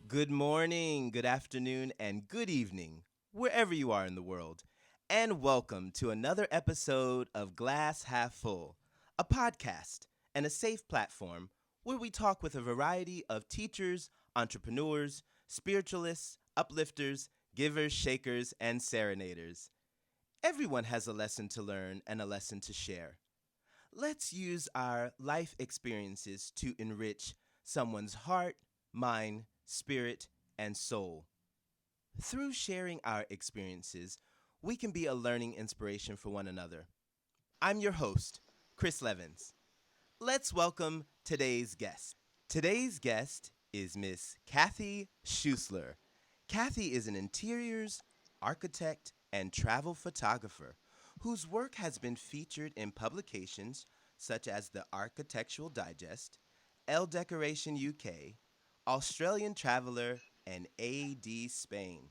Good morning, good afternoon, and good evening, wherever you are in the world. And welcome to another episode of Glass Half Full, a podcast and a safe platform where we talk with a variety of teachers, entrepreneurs, spiritualists, uplifters, givers, shakers, and serenaders. Everyone has a lesson to learn and a lesson to share. Let's use our life experiences to enrich someone's heart, mind, spirit, and soul. Through sharing our experiences, we can be a learning inspiration for one another. I'm your host, Chris Levens. Let's welcome today's guest. Today's guest is Miss Cathy Schusler. Cathy is an interiors architect and travel photographer whose work has been featured in publications such as the Architectural Digest, Elle Decoration UK, Australian Traveler, and AD Spain.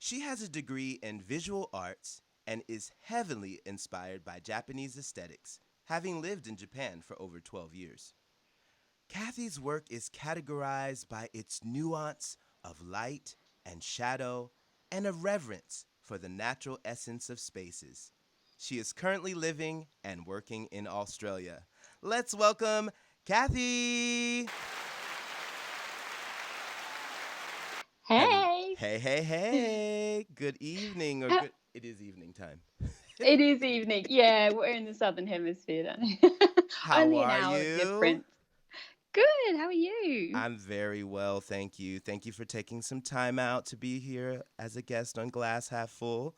She has a degree in visual arts and is heavily inspired by Japanese aesthetics, having lived in Japan for over 12 years. Cathy's work is categorized by its nuance of light and shadow and a reverence for the natural essence of spaces. She is currently living and working in Australia. Let's welcome Cathy! Hey, Hey. Good evening, or how, good, it is evening time. it is evening. Yeah, we're in the southern hemisphere, don't we? How Only an are hour you? difference. Good. How are you? I'm very well, thank you. Thank you for taking some time out to be here as a guest on Glass Half Full.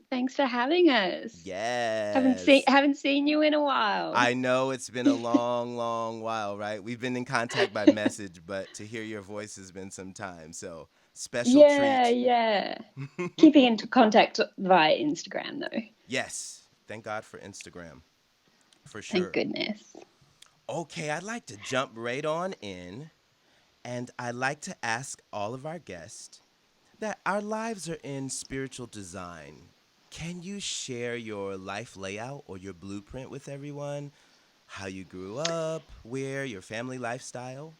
Thanks for having us. Haven't seen Yes. haven't seen you in a while. I know it's been a long while, right? We've been in contact by message, but to hear your voice has been some time. So, special Yeah, treat. yeah. Keeping into contact via Instagram though. Yes. Thank God for Instagram, for Thank sure. goodness. Okay, I'd like to jump right on in, and I'd like to ask all of our guests that our lives are in spiritual design. Can you share your life layout or your blueprint with everyone? How you grew up, where, your family lifestyle?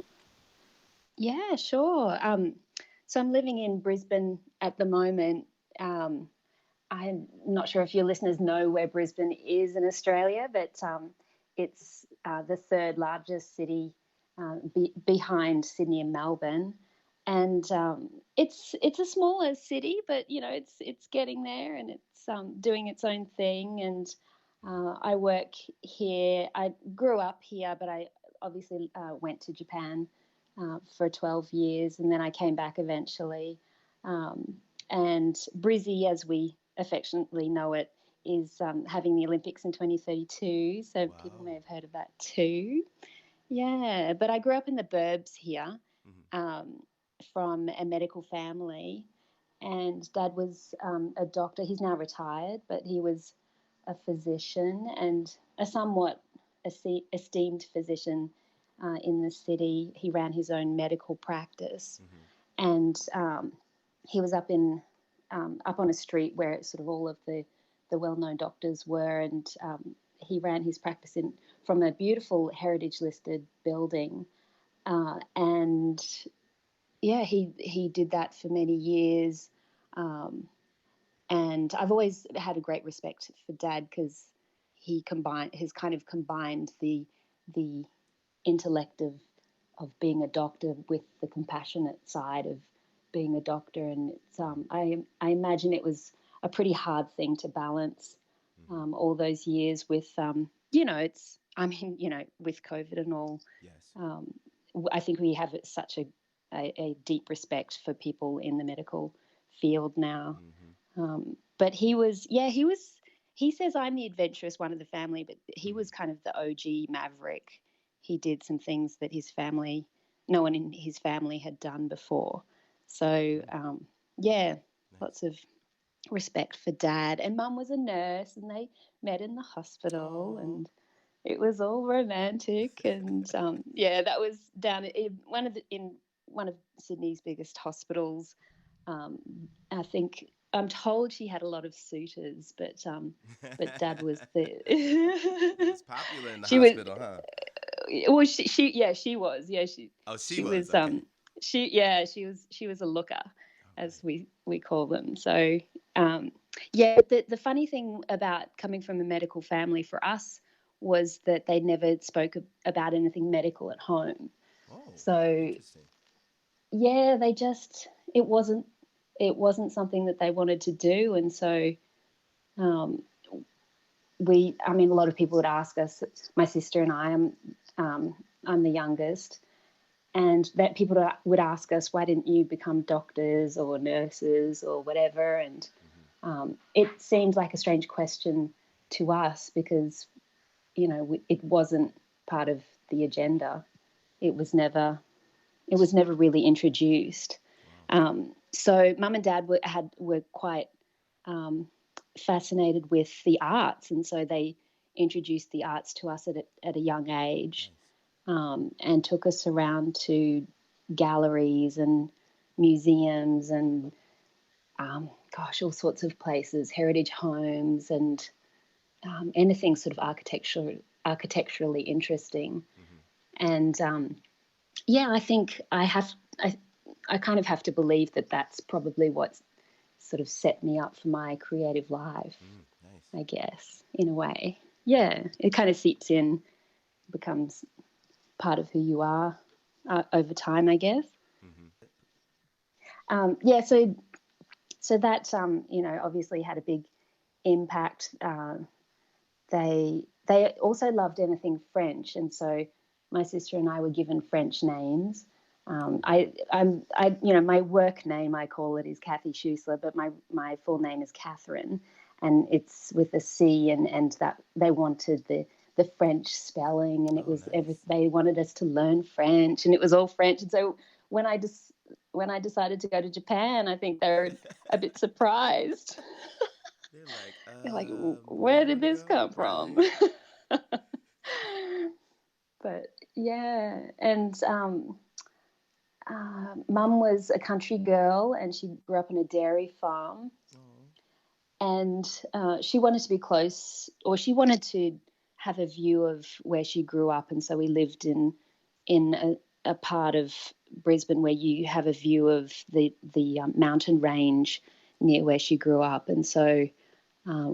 Yeah, sure. So I'm living in Brisbane at the moment. Um, I'm not sure if your listeners know where Brisbane is in Australia, but it's the third largest city behind Sydney and Melbourne, and it's a smaller city, but it's getting there and it's doing its own thing. And I work here. I grew up here, but I obviously went to Japan for 12 years, and then I came back eventually. And Brizzy, as we affectionately know it, is having the Olympics in 2032. So people may Wow. have heard of that too. Yeah, but I grew up in the burbs here Mhm. um, from a medical family, and Dad was a doctor. He's now retired, but he was a physician and a somewhat esteemed physician in the city. He ran his own medical practice, Mhm. and he was up on a street where sort of all of the well-known doctors were, and he ran his practice in from a beautiful heritage listed building, and yeah, he did that for many years, um, and I've always had a great respect for Dad because has kind of combined the intellect of being a doctor with the compassionate side of being a doctor, and I imagine it was a pretty hard thing to balance Mhm. all those years with it's I mean with COVID and all. Yes. Um, I think we have such a deep respect for people in the medical field now. Mhm. But he says I'm the adventurous one of the family, but he Mhm. was kind of the OG maverick. He did some things that no one in his family had done before. So Mm. yeah, Nice. lots of respect for Dad. And Mum was a nurse, and they met in the hospital, Oh. and it was all romantic. And yeah, that was down in one of Sydney's biggest hospitals. um, I think I'm told she had a lot of suitors, but Dad was It the was popular in the she was hospital, huh? well she yeah she was yeah Oh, she she was. was Okay. she was a looker, Okay. as we call them. So yeah, the funny thing about coming from a medical family for us was that they never spoke about anything medical at home. Oh, So interesting. yeah, it wasn't something that they wanted to do, and so um, I mean, a lot of people would ask us. My sister and um, I'm the youngest, and that people would ask us, why didn't you become doctors or nurses or whatever? And Hmm. it seemed like a strange question to us because it wasn't part of the agenda. It was never it was never really introduced. Wow. So mum and dad were quite um, fascinated with the arts, and so they introduced the arts to us at a young age, Nice. and took us around to galleries and museums and gosh, all sorts of places, heritage homes, and anything sort of architecturally interesting. Hmm. And yeah, I think I kind of have to believe that that's probably what's sort of set me up for my creative life, Mm, nice. I guess, in a way. Yeah, it kind of seeps in, becomes part of who you are over time, I guess. Hmm. Yeah, so that obviously had a big impact. They also loved anything French, and so my sister and I were given French names. My work name, I call it, is Cathy Schusler, but my full name is Catherine, and it's with a C, and that they wanted the French spelling, and it Oh, was nice. they wanted us to learn French, and it was all French. And so when I just when I decided to go to Japan, I think they were a bit surprised. They're like, They're like, where do where you did want to this go? come from? Right. But yeah, and mum was a country girl, and she grew up on a dairy farm, Oh. and she wanted to be close, or she wanted to have a view of where she grew up, and so we lived in a part of Brisbane where you have a view of the mountain range near where she grew up, and so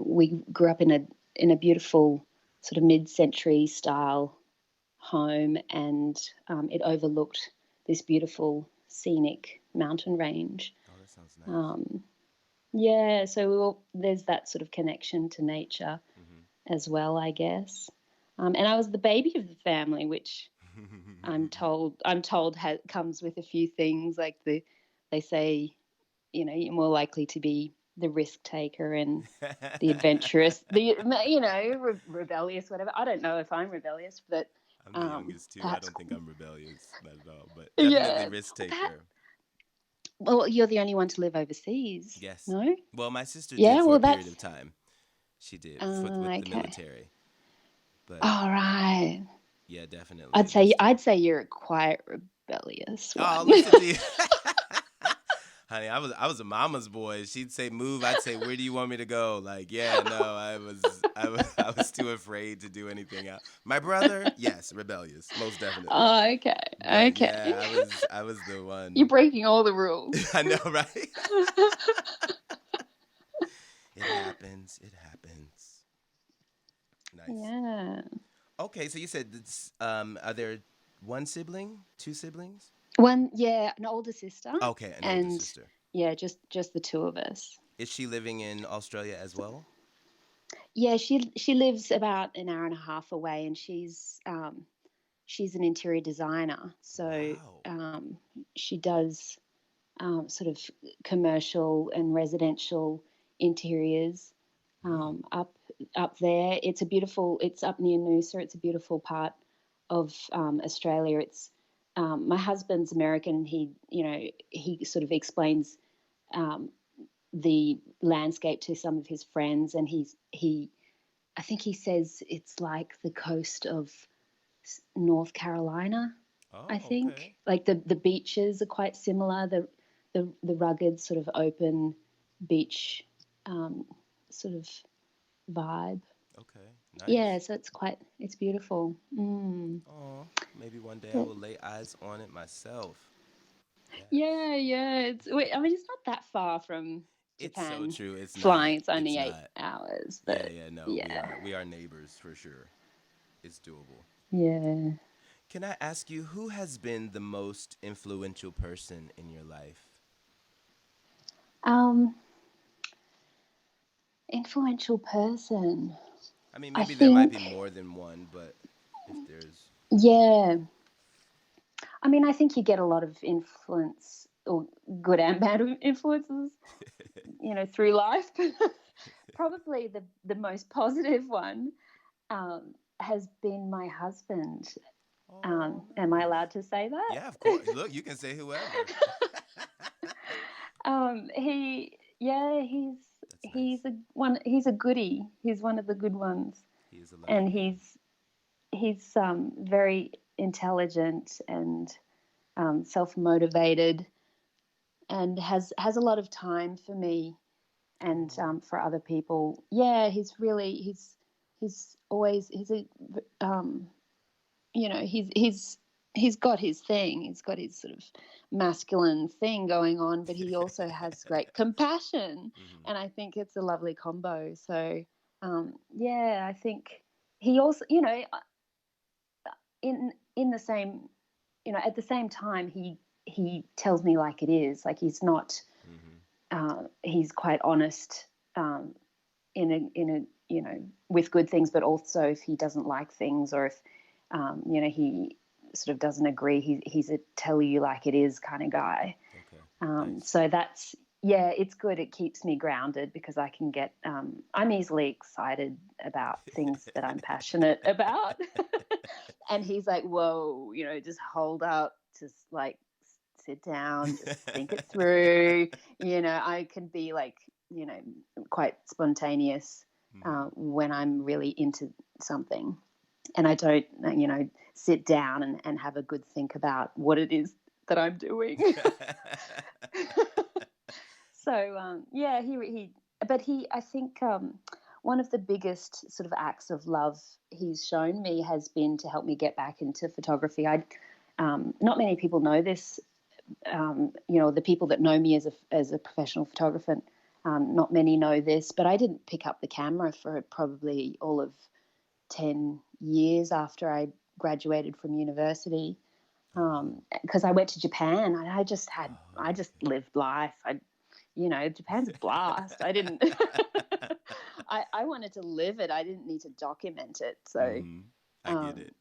we grew up in a beautiful sort of mid-century style home, and it overlooked this beautiful scenic mountain range. Oh, that sounds nice. Um, yeah, so there's that sort of connection to nature Hmm. as well, I guess. And I was the baby of the family, which I'm told comes with a few things like they say, you're more likely to be the risk taker and the adventurous, rebellious, whatever. I don't know if I'm rebellious, but I'm the youngest too. I perhaps, don't think I'm rebellious, not at all, but definitely yeah. risk That taker. Well, you're the only one to live overseas, Yes. no? Well, my sister did Yeah, for a well, period that's of time. She did with the okay. military, but All right. yeah, definitely I'd a say risk taker. I'd say you're a quiet rebellious Oh, one. listen to you. Honey, I was a mama's boy. She'd say move, I'd say where do you want me to go? Like, yeah, no, I was too afraid to do anything else. My brother, yes, rebellious, most definitely. Oh, okay, But okay. yeah, I was the You're one. breaking all the rules. I know, right? It happens. It happens. Nice. Yeah. Okay, so you said are there one sibling, two siblings? One, yeah, an older sister, Okay, an older and sister. yeah, just the two of us. Is she living in Australia as well? Yeah, she lives about an hour and a half away, and she's an interior designer. So Wow. she does sort of commercial and residential interiors Mm. up there. It's up near Noosa. It's a beautiful part of Australia. It's my husband's American, and he sort of explains um, the landscape to some of his friends, and he I think he says it's like the coast of North Carolina. I Oh, okay. think like the beaches are quite similar. The rugged sort of open beach um, sort of vibe. Okay. Yeah, Nice. so it's beautiful. Oh, maybe one day I But will lay eyes on it myself. Yeah. I mean, it's not that far from It's so Japan. true. It's not. Flying, it's only It's 8 hours, Yeah, but yeah, no, yeah, we are neighbors for sure. It's doable. yeah. Can I ask you who has been the most influential person in your life? Um, Influential person. I mean, I maybe there might be think, more than one, but if there's yeah. I mean, I think you get a lot of influence, or good and bad influences, through life. Probably the most positive one has been my husband. Oh, Am I nice. allowed to say Yeah, of that? course. Look, you can say whoever. Yeah, That's nice. he's a goodie. He's one of the good ones, He is a lovely and man. he's very intelligent and self motivated, and has a lot of time for me and Oh. for other people. Yeah, he's always he's a he's got his thing. He's got his sort of masculine thing going on, but he also has great compassion, Hmm. and I think it's a lovely combo. So, yeah, I think he also, in the same, at the same time, he tells me like it is. Like he's not. Hmm. He's quite honest in a with good things, but also if he doesn't like things, or if he sort of doesn't agree, he's a tell you like it is kind of guy. Okay. Nice. So that's, yeah, it's good. It keeps me grounded because I can get I'm easily excited about things that I'm passionate about. And he's like, whoa, just hold up, just like sit down, just think it through. I can be like, you know, quite spontaneous Hmm. when I'm really into something. And I don't, sit down and have a good think about what it is that I'm doing. So yeah, I think one of the biggest sort of acts of love he's shown me has been to help me get back into photography. Not many people know this. The people that know me as a professional photographer, not many know this, but I didn't pick up the camera for probably all of 10 years after I graduated from university, Oh wow. because I went to Japan and I Oh, just lived life. Japan's a blast. I didn't, okay. I wanted to live it. I didn't need to document it. So, Hmm. I get um, it.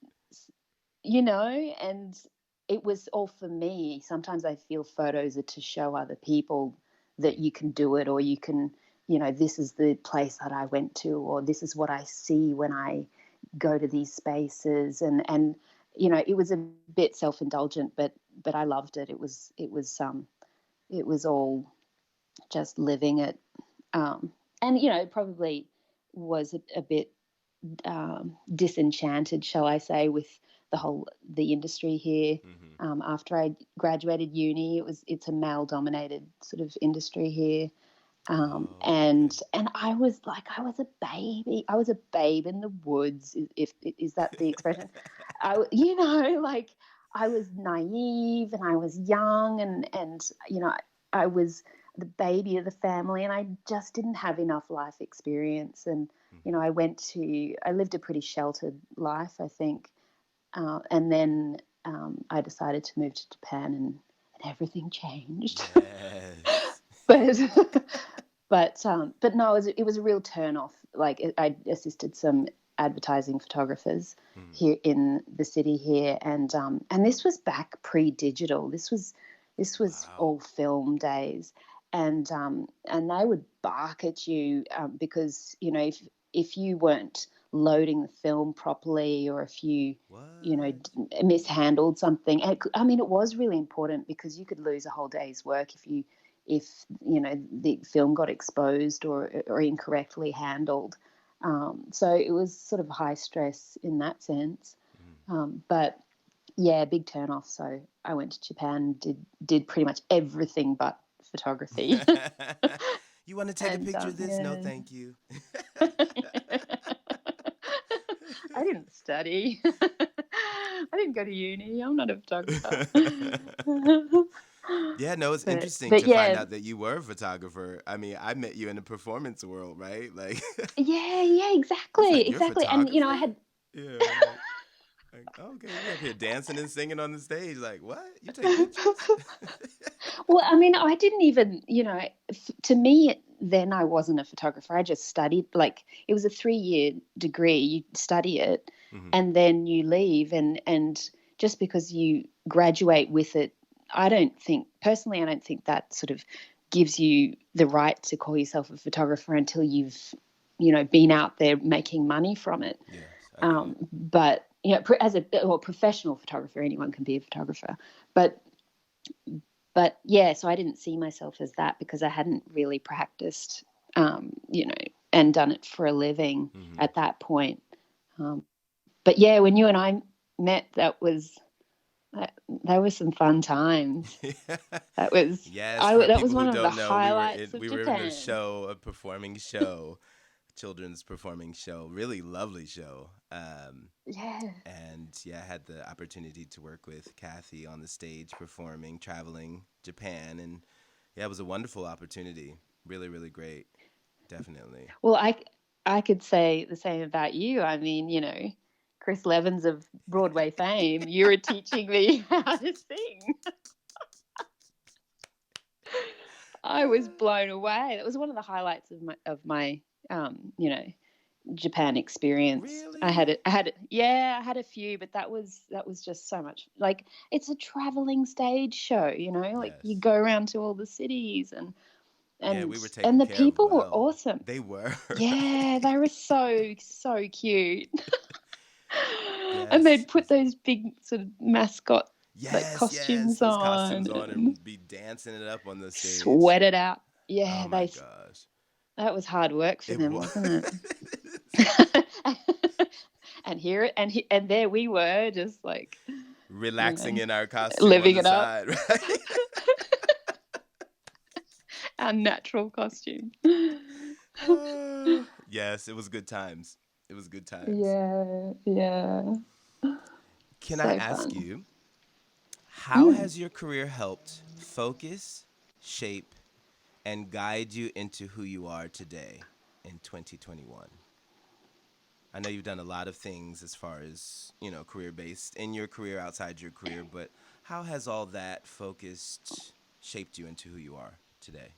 and it was all for me. Sometimes I feel photos are to show other people that you can do it, or you can, this is the place that I went to, or this is what I see when I go to these spaces. And it was a bit self-indulgent, but I loved it. It was all just living it. And probably was a bit disenchanted, shall I say, with the industry here. Hmm. After I graduated uni, it's a male dominated sort of industry here. Oh, okay. And I was a baby. I was a babe in the woods. If is that the expression? Like I was naive and I was young, and I was the baby of the family, and I just didn't have enough life experience. And Hmm. I lived a pretty sheltered life, I think, and then I decided to move to Japan, and everything changed. Yes. but but no, it was a real turn off. Like I assisted some advertising photographers Hmm. here in the city here, and this was back pre-digital. This was Wow. all film days, and they would bark at you because if you weren't loading the film properly, or if What? mishandled something. I mean, it was really important because you could lose a whole day's work if the film got exposed or incorrectly handled. So it was sort of high stress in that sense. Mm. But yeah, big turn off. So I went to Japan, did pretty much everything but photography. You want to take a And picture of this? No, yeah. thank you. I didn't study. I didn't go to uni. I'm not a photographer. Yeah, no, it's interesting But to find yeah, out that you were a photographer. I mean, I met you in the performance world, right? Like, yeah, I was exactly, like, you're a exactly. And I photographer? had Yeah, like okay, we up here dancing and singing on the stage. Like, what? You take pictures? well, I mean, I didn't even, to me, then I wasn't a photographer. I just studied, like, it was a 3-year degree. You study it Hmm. and then you leave. And just because you graduate with it, personally, I don't think that sort of gives you the right to call yourself a photographer until you've, been out there making money from it. Yes, I get it. But, as a professional photographer, anyone can be a photographer. But yeah, so I didn't see myself as that because I hadn't really practiced, you know, and done it for a living Hmm. at that point. But yeah, when you and I met, that was some fun times. That was Yes, for that was people one who of the don't know, highlights of we were in a Japan. show, a performing show, children's performing show, really lovely show. Yeah. And yeah, I had the opportunity to work with Cathy on the stage performing, traveling Japan, and yeah, it was a wonderful opportunity. Really, really great. Definitely. Well, I could say the same about you. I mean, Chris Levens of Broadway fame, you were teaching me how to sing. I was blown away. That was one of the highlights of my Japan experience. Really? I had a few, but that was just so much. Like, it's a traveling stage show, like you Yes. go around to all the cities and Yeah, and we were taken and the care of people were well. awesome. They were. Yeah, they were so cute. And Yes. they'd put those big sort of mascot like Yes, yes. costumes Those on costumes on and and be dancing it up on the stage. sweat it out. Oh Yeah, my gosh. that was hard work for It them, was. wasn't it? And there we were, just like, you Relaxing know, in our costume on living the it up, side, right? our natural costume. Yes, it was good times. It was good times. Yeah, yeah, Can I so ask fun. you, how Mm. has your career helped focus, shape, and guide you into who you are today in 2021? I know you've done a lot of things as far as, career based in your career, outside your career, but how has all that focused shaped you into who you are today?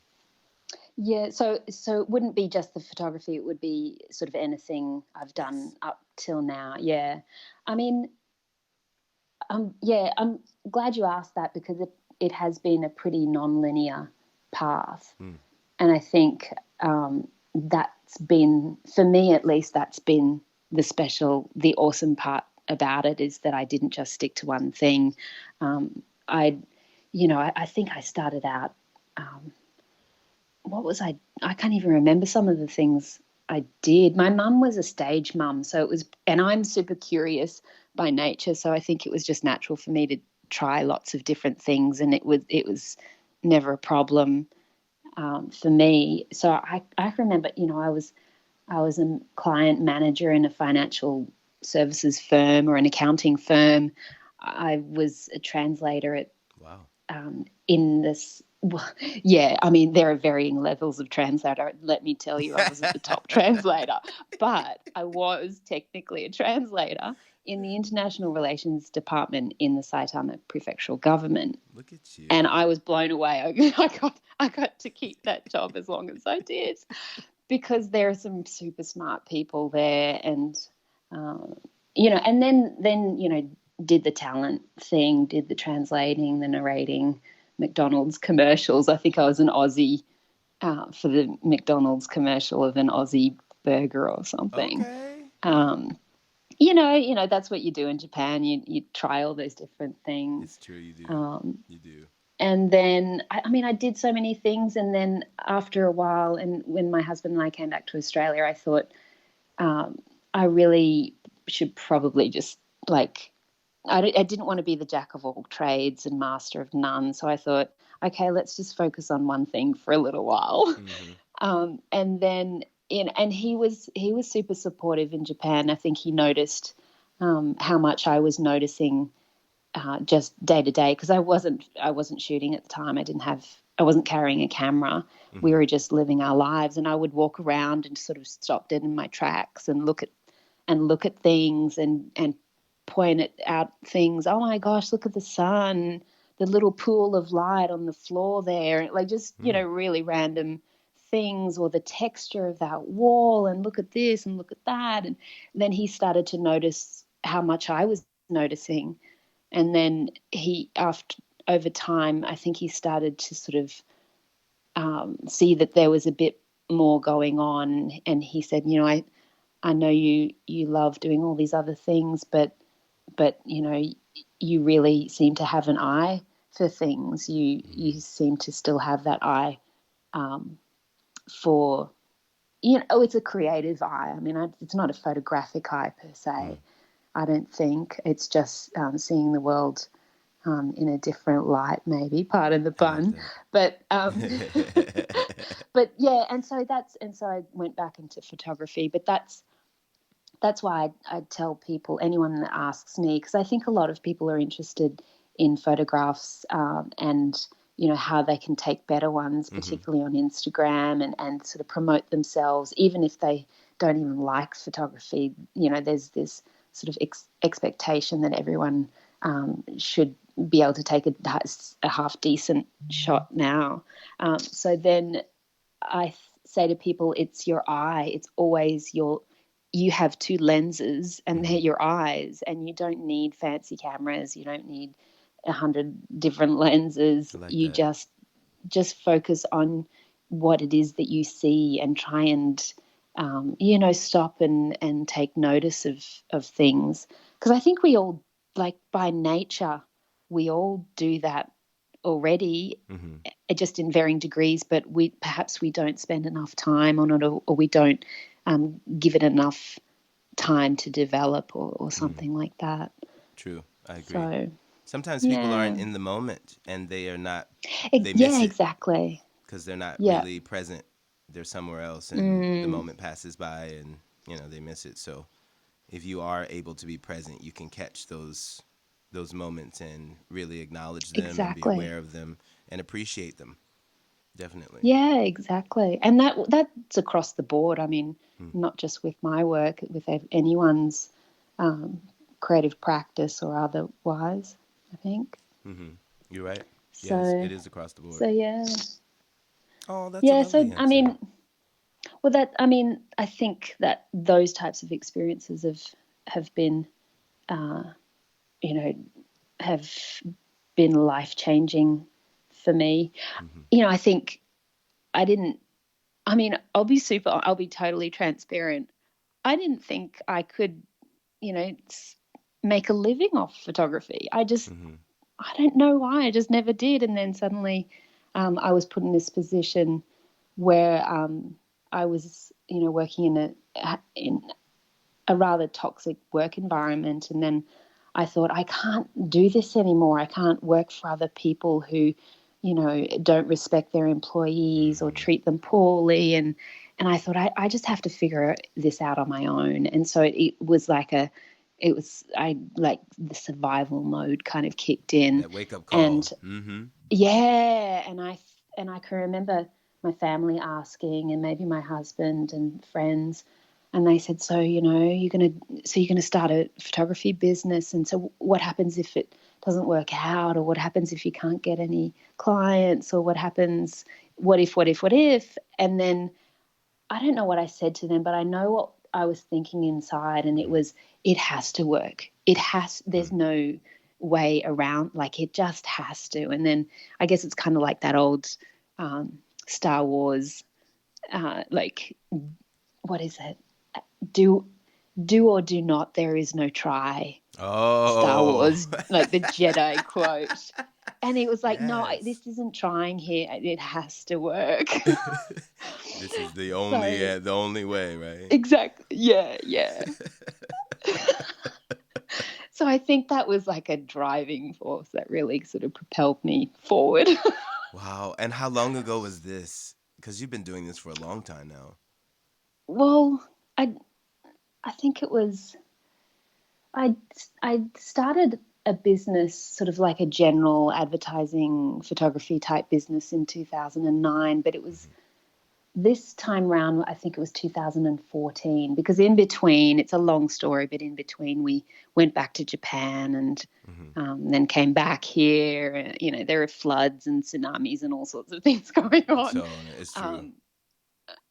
Yeah, so it wouldn't be just the photography; it would be sort of anything I've done Yes. up till now. Yeah, I mean, yeah, I'm glad you asked that because it has been a pretty non-linear path. Mm. And I think that's been, for me at least, that's been the awesome part about it, is that I didn't just stick to one thing. I, I think I started out, what was I can't even remember some of the things I did. My mum was a stage mum, so it was, and I'm super curious by nature, so I think it was just natural for me to try lots of different things, and it was never a problem for me. So I remember, I was a client manager in a financial services firm or an accounting firm. I was a translator Wow. in this. Well, yeah, I mean, there are varying levels of translator. Let me tell you, I wasn't the top translator, but I was technically a translator in the international relations department in the Saitama prefectural government. Look at And you. I was blown away. I got to keep that job as long as I did, because there are some super smart people there, and um, and then did the talent thing, did the translating, the narrating, McDonald's commercials. I think I was an Aussie for the McDonald's commercial of an Aussie burger or something. Okay. Um, that's what you do in Japan. You try all those different things. It's true, you do. Um, You do. and then, I mean, I did so many things. And then after a while, and when my husband and I came back to Australia, I thought I really should probably just, like, I didn't want to be the jack of all trades and master of none. So I thought, okay, let's just focus on one thing for a little while. Hmm. And then, and he was super supportive in Japan. I think he noticed how much I was noticing just day to day, because I wasn't shooting at the time. I wasn't carrying a camera. Mm-hmm. We were just living our lives, and I would walk around and sort of stop dead in my tracks and look at things and point out things. Oh my gosh, look at the sun, the little pool of light on the floor there, like just really random things, or the texture of that wall, and look at this and look at that. And then he started to notice how much I was noticing. And then over time, I think he started to sort of see that there was a bit more going on. And he said, I know you love doing all these other things, but you really seem to have an eye for things. You seem to still have that eye for, it's a creative eye. I mean, it's not a photographic eye per se. I don't think. It's just seeing the world in a different light, maybe. Pardon the pun, but but yeah. And so I went back into photography. But that's why I tell people, anyone that asks me, because I think a lot of people are interested in photographs and how they can take better ones, particularly on Instagram, and sort of promote themselves, even if they don't even like photography. There's this sort of expectation that everyone should be able to take a half decent shot now. So then I say to people, it's your eye. It's always you have two lenses, and they're your eyes, and you don't need fancy cameras. You don't need 100 different lenses. You just focus on what it is that you see, and try and stop and take notice of things. Because I think we all, like, by nature, we all do that already, just in varying degrees, but perhaps we don't spend enough time on it, or we don't give it enough time to develop, or something like that. True, I agree. So sometimes people aren't in the moment, and they are not. They miss it exactly, because they're not really present. They're somewhere else, and the moment passes by, and they miss it. So if you are able to be present, you can catch those moments and really acknowledge them and be aware of them and appreciate them. Definitely. Yeah, exactly. And that's across the board. I mean, not just with my work, with anyone's creative practice or otherwise, I think. You're right. So, yes, it is across the board. So yeah. Oh, that's a lovely answer. I mean, I think that those types of experiences have been, have been life-changing for me. I think I'll be totally transparent. I didn't think I could, make a living off photography. I don't know why. I just never did. And then suddenly I was put in this position where I was, working in a rather toxic work environment. And then I thought, I can't do this anymore. I can't work for other people who, don't respect their employees or treat them poorly. And I thought, I just have to figure this out on my own. And so it was like the survival mode kind of kicked in. That wake up call. And yeah, and I can remember my family asking, and maybe my husband and friends, and they said, so you're gonna start a photography business, and so what happens if it doesn't work out, or what happens if you can't get any clients, or what happens, what if? And then I don't know what I said to them, but I know what I was thinking inside, and it has to work. There's no way around, like, it just has to. And then I guess it's kind of like that old Star Wars, like, what is it? Do or do not, there is no try. Oh. Star Wars, like the Jedi quote. And it was like, no, this isn't trying here. It has to work. This is the only way, right? Exactly. Yeah. So I think that was like a driving force that really sort of propelled me forward. Wow. And how long ago was this? Because you've been doing this for a long time now. Well, I think it was, I started a business, sort of like a general advertising photography type business in 2009, but it was Mm-hmm. this time round, I think it was 2014, because in between, it's a long story, but in between we went back to Japan and Mm-hmm. then came back here. You know, there are floods and tsunamis and all sorts of things going on. So it's true. Um,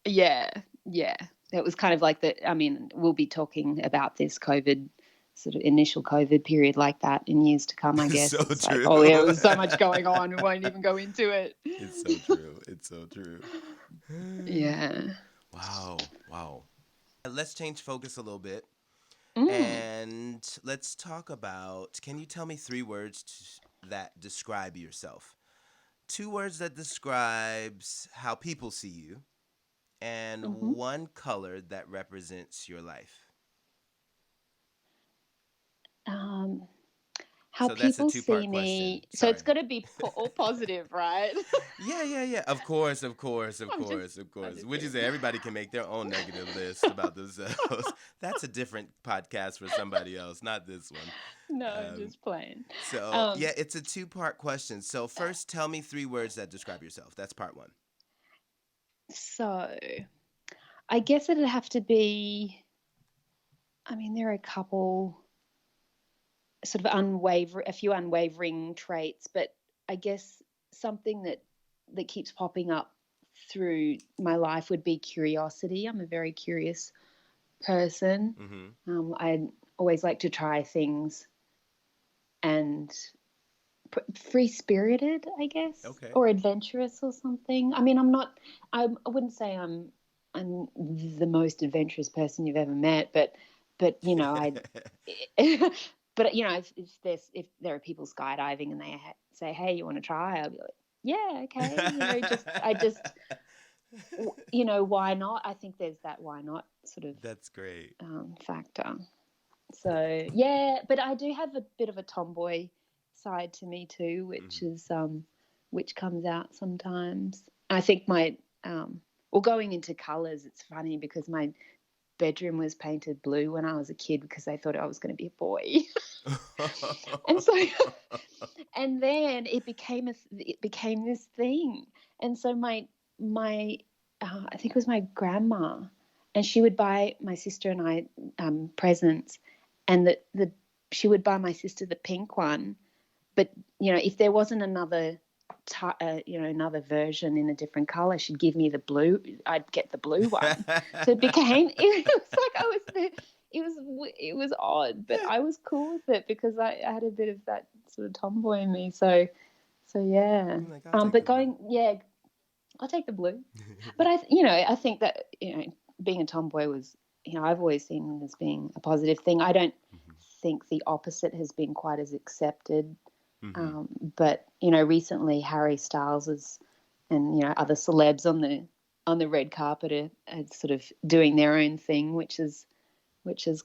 yeah, yeah. It was kind of like I mean, we'll be talking about this COVID, sort of initial COVID period like that in years to come, I guess. So It's like, true. oh, yeah, there was so much going on. We won't even go into it. It's so true. It's so true. Yeah. Wow. Wow. Let's change focus a little bit Mm. and let's talk about, can you tell me three words that describe yourself? Two words that describes how people see you and Hmm. one color that represents your life. Um, how So that's a people see two-part question. me. So Sorry. it's got to be all positive, right? Yeah, yeah, yeah. Of course, of course, of I'm just, course, of I'm course. just Would you kidding. say everybody can make their own negative list about themselves? That's a different podcast for somebody else, not this one. No, Um, just plain. so, Um, yeah, it's a two-part question. So, first, tell me three words that describe yourself. That's part one. so I guess it'd have to be. I mean, there are a couple sort of a few unwavering traits, but I guess something that keeps popping up through my life would be curiosity. I'm a very curious person. Mm-hmm. I always like to try things and free spirited, I guess, Okay. or adventurous or something. I mean, I'm not. I wouldn't say I'm the most adventurous person you've ever met, but you know, I. But you know, if there are people skydiving and they say, "Hey, you want to try?" I'll be like, "Yeah, okay." You know, you know, why not? I think there's that why not sort of That's great. factor. So yeah, but I do have a bit of a tomboy side to me too, Mm-hmm. which comes out sometimes. I think well, going into colours, it's funny because my bedroom was painted blue when I was a kid because they thought I was going to be a boy, and so and then it became this thing, and so my I think it was my grandma, and she would buy my sister and I presents, and the she would buy my sister the pink one, but you know if there wasn't another version in a different color, she'd give me the blue. I'd get the blue one, so it was like I was the it was odd, but I was cool with it because I had a bit of that sort of tomboy in me. So yeah. I'm like, I'll take the But blue. yeah, I'll take the blue. But I think that being a tomboy was I've always seen it as being a positive thing. I don't Mm-hmm. think the opposite has been quite as accepted. Mm-hmm. But recently Harry Styles and other celebs on the red carpet are sort of doing their own thing, which is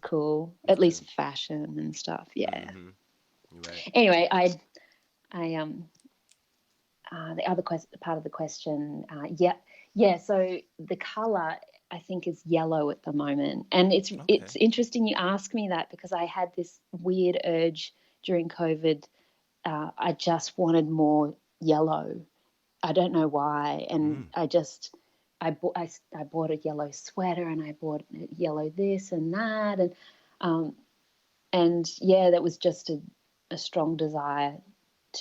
cool. It's At least good. fashion and stuff. Yeah. Mm-hmm. You're right. Anyway, I the other part of the question, yeah, yeah. So the color I think is yellow at the moment, and Okay. it's interesting you ask me that because I had this weird urge during COVID. I just wanted more yellow. I don't know why, and Mm. I bought a yellow sweater and I bought yellow this and that, um, and yeah, that was just a strong desire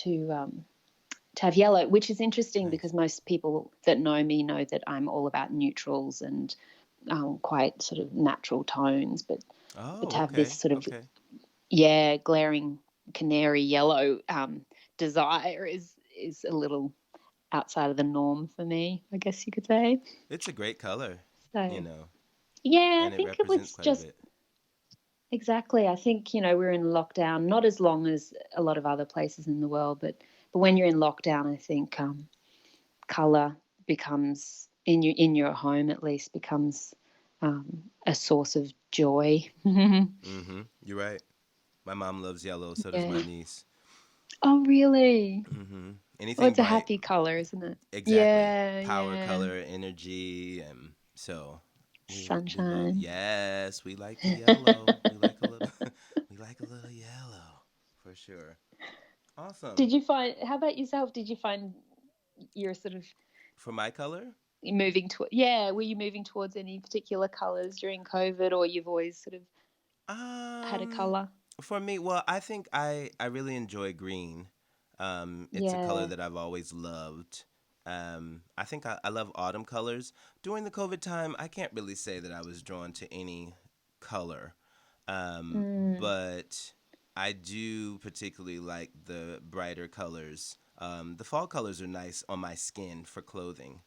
to have yellow, which is interesting Nice. because most people that know me know that I'm all about neutrals and quite sort of natural tones, but to Oh, have this okay. sort of Okay. glaring canary yellow desire is a little outside of the norm for me, I guess you could say. It's a great color, you So know, yeah, I and it think it represents was quite a just bit. exactly. I think we're in lockdown, not as long as a lot of other places in the world, but when you're in lockdown, I think color becomes in your home at least becomes a source of joy. Mm-hmm. You're right. My mom loves yellow, so does my Yeah. niece. Oh, really? Mm-hmm. Well, Anything it's a bright. happy color, isn't it? Exactly. Yeah, Power, yeah. color, energy, and so we love. Sunshine. Yes, we like the yellow. We like a little. We like a little yellow, for sure. Awesome. Did you find? How about yourself? Did you find you're sort of For my color? moving to? Yeah, were you moving towards any particular colors during COVID, or you've always sort of had a Um, color? for me, well, I think I really enjoy green. It's a color Yeah. that I've always loved. I think I love autumn colors. During the COVID time, I can't really say that I was drawn to any color. Mm. But I do particularly like the brighter colors. The fall colors are nice on my skin for clothing.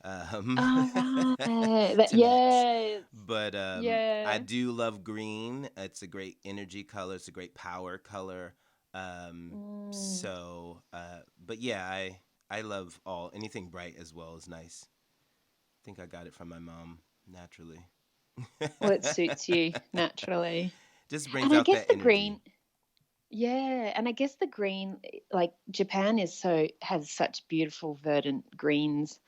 Oh right. That, to match. yeah. But I Yeah. do love green. It's a great energy color. It's a great power color. Um, Mm. but yeah, I love anything bright as well is nice. I think I got it from my mom naturally. Well, it suits you naturally. Just brings And I out guess that the energy. green, yeah, and I guess the green, like Japan has such beautiful verdant greens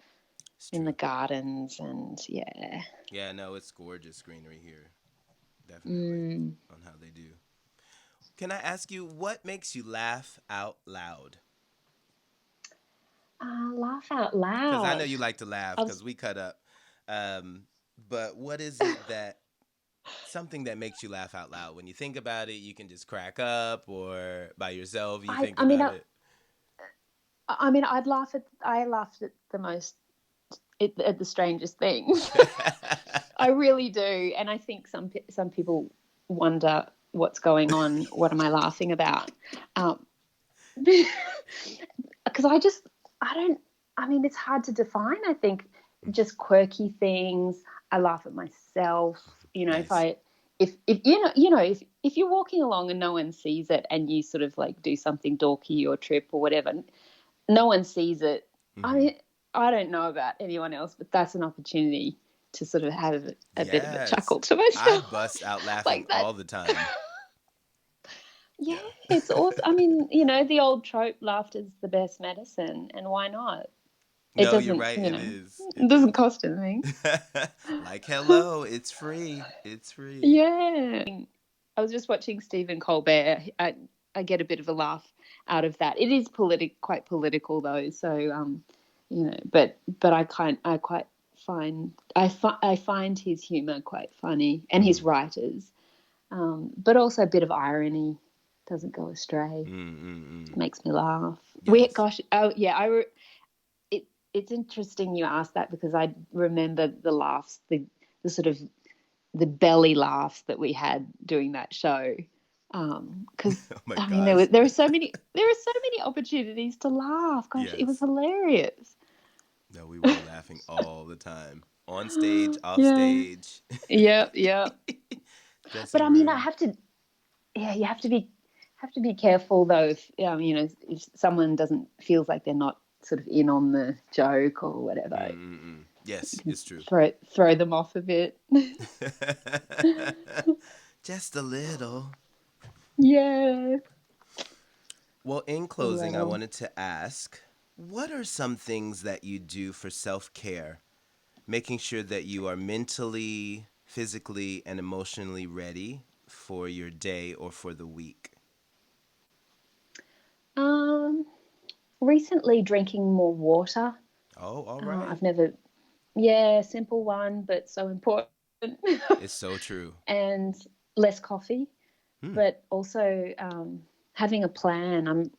It's in the true. gardens, and yeah. Yeah, no, it's gorgeous greenery here. Definitely Mm. on how they do. Can I ask you what makes you laugh out loud? Laugh out Because I know loud. you like to laugh I because was, we cut up. Um, but what is it that something that makes you laugh out loud when you think about it? You can just crack up, or by yourself you I, think I mean, about I, it. I mean, I laughed at the most, at the strangest things. I really do, and I think some people wonder what's going on. What am I laughing about? Um, because I don't. I mean, it's hard to define. I think just quirky things. I laugh at myself. You know, Nice. if if you're walking along and no one sees it, and you sort of like do something dorky or trip or whatever, no one sees it. I Hmm. mean, I don't know about anyone else, but that's an opportunity to sort of have a bit of a Yes, chuckle to I myself, bust out laughing like that. all the time. Yeah, Yeah. it's awesome. I mean, the old trope, laughter's the best medicine, and why not? It No, you're doesn't, right. It is. it It doesn't is. cost anything. Like hello, it's free. It's free. Yeah. I was just watching Stephen Colbert. I get a bit of a laugh out of that. It is quite political though. So, but I quite I find his humor quite funny, and his Mm. writers, but also a bit of irony doesn't go astray. Mm, mm, mm. Makes me laugh. Yes. Oh yeah, it's interesting you asked that because I remember the laughs, the sort of the belly laughs that we had doing that show. Because Oh my I mean, gosh. there are so many opportunities to laugh. Gosh, it was Yes. hilarious. No, we were laughing all the time. On stage, off Yeah, stage, yeah, yeah. But dressing I mean, I room. have to. Yeah, you have to be careful though. If if someone doesn't feels like they're not sort of in on the joke or whatever, Mm-mm-mm. you Yes, can it's true. throw them off a bit. Just a little. Yeah, Well, in a closing, I little. wanted to ask what are some things that you do for self care, making sure that you are mentally, physically, and emotionally ready for your day or for the week? Um, Recently drinking more water. Oh, all right. I've never, yeah, simple one, but so important. It's so true. And less coffee, Hmm. but also having a plan.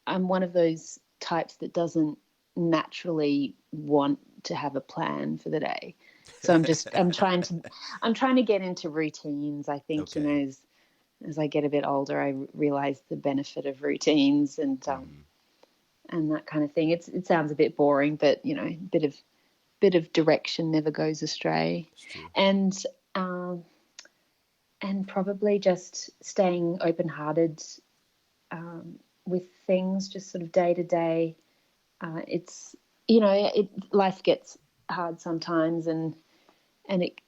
I'm one of those types that doesn't naturally want to have a plan for the day. So I'm trying to get into routines. I think, Okay. as I get a bit older, I realize the benefit of routines Hmm. and that kind of thing. It sounds a bit boring, but bit of direction never goes astray, It's true. and um, and probably just staying open hearted with things, just sort of day to day. It's life gets hard sometimes, and it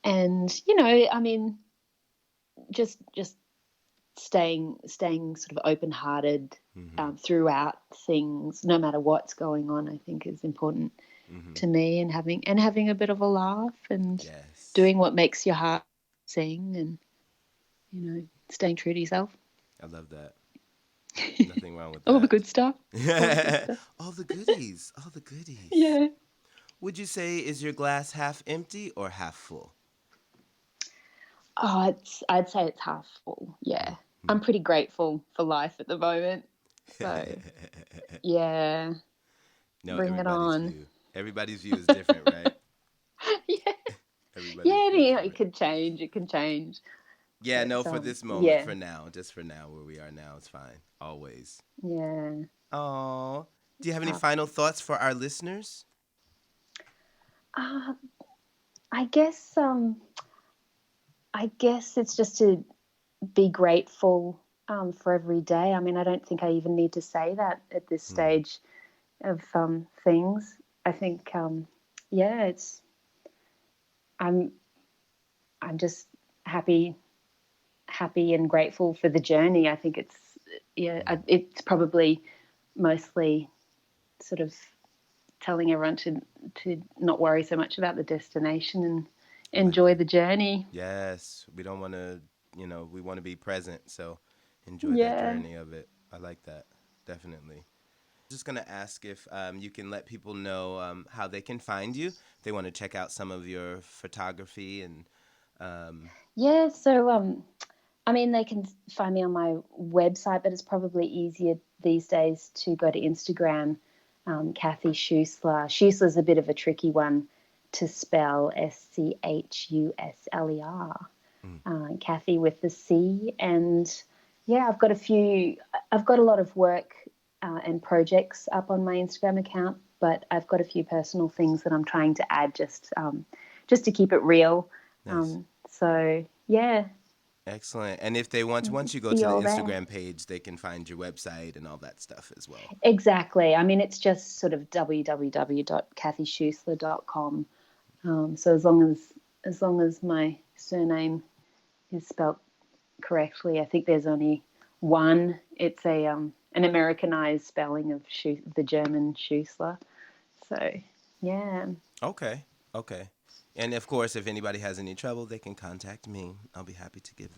and I mean just staying sort of open hearted Hmm. throughout things, no matter what's going on. I think is important Hmm. to me, and having a bit of a laugh and Yes. doing what makes your heart sing, and staying true to yourself. I love that. Nothing wrong with All the that. good stuff. All the good stuff. All the goodies. All the goodies. Yeah. Would you say is your glass half empty or half full? Oh, I'd say it's half full. Yeah. I'm pretty grateful for life at the moment. So, yeah, No, bring it on. Everybody's view is different, right? Yeah. Everybody's Yeah, view is it different. could change. It can change. Yeah, But no, for this moment, yeah. for now, just for now, where we are now, it's fine. Always. Yeah. Oh, do you have any Uh, final thoughts for our listeners? uh, I guess it's just to be grateful for every day. I mean, I don't think I even need to say that at this stage of things. I think, yeah, I'm I'm just happy and grateful for the journey. I think it's probably mostly sort of telling everyone to not worry so much about the destination and I like enjoy that. the journey. Yes, we don't want to, we want to be present. So enjoy that Yeah. journey of it. I like that. Definitely. Just going to ask if you can let people know how they can find you. If they want to check out some of your photography and. Yeah. So, I mean, they can find me on my website, but it's probably easier these days to go to Instagram. Cathy Schusler. Schusler's a bit of a tricky one to spell. Schusler. Cathy with the C. And yeah, I've got a lot of work and projects up on my Instagram account, but I've got a few personal things that I'm trying to add just to keep it real. Nice. So yeah, Excellent. And if they want to, once you go see to you the all there. Instagram page, they can find your website and all that stuff as well. Exactly. I mean, it's just sort of www.cathyschusler.com. So as long as my surname is spelt correctly, I think there's only one. It's an Americanized spelling of the German Schusler. So yeah. Okay. Okay. And of course, if anybody has any trouble, they can contact me. I'll be happy to give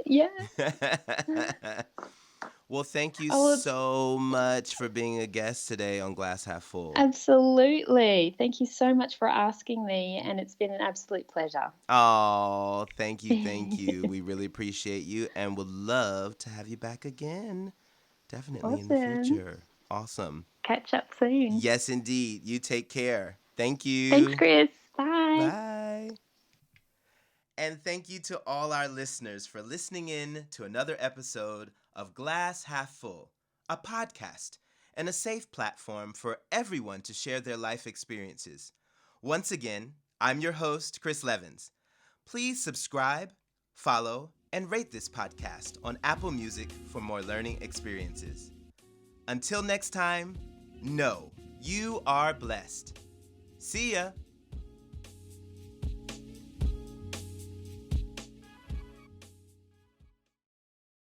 Yeah. that. Well, thank you Oh, so much for being a guest today on Glass Half Full. absolutely. Thank you so much for asking me, and it's been an absolute pleasure. Oh, thank you. Thank you. We really appreciate you and would love to have you back again. Definitely in the Awesome. future. Awesome. Catch up soon. Yes, indeed. You take care. Thank Thanks, you. Chris. Bye. Bye. And thank you to all our listeners for listening in to another episode of Glass Half Full, a podcast and a safe platform for everyone to share their life experiences. Once again, I'm your host, Chris Levens. Please subscribe, follow, and rate this podcast on Apple Music for more learning experiences. Until next time, know you are blessed. See ya.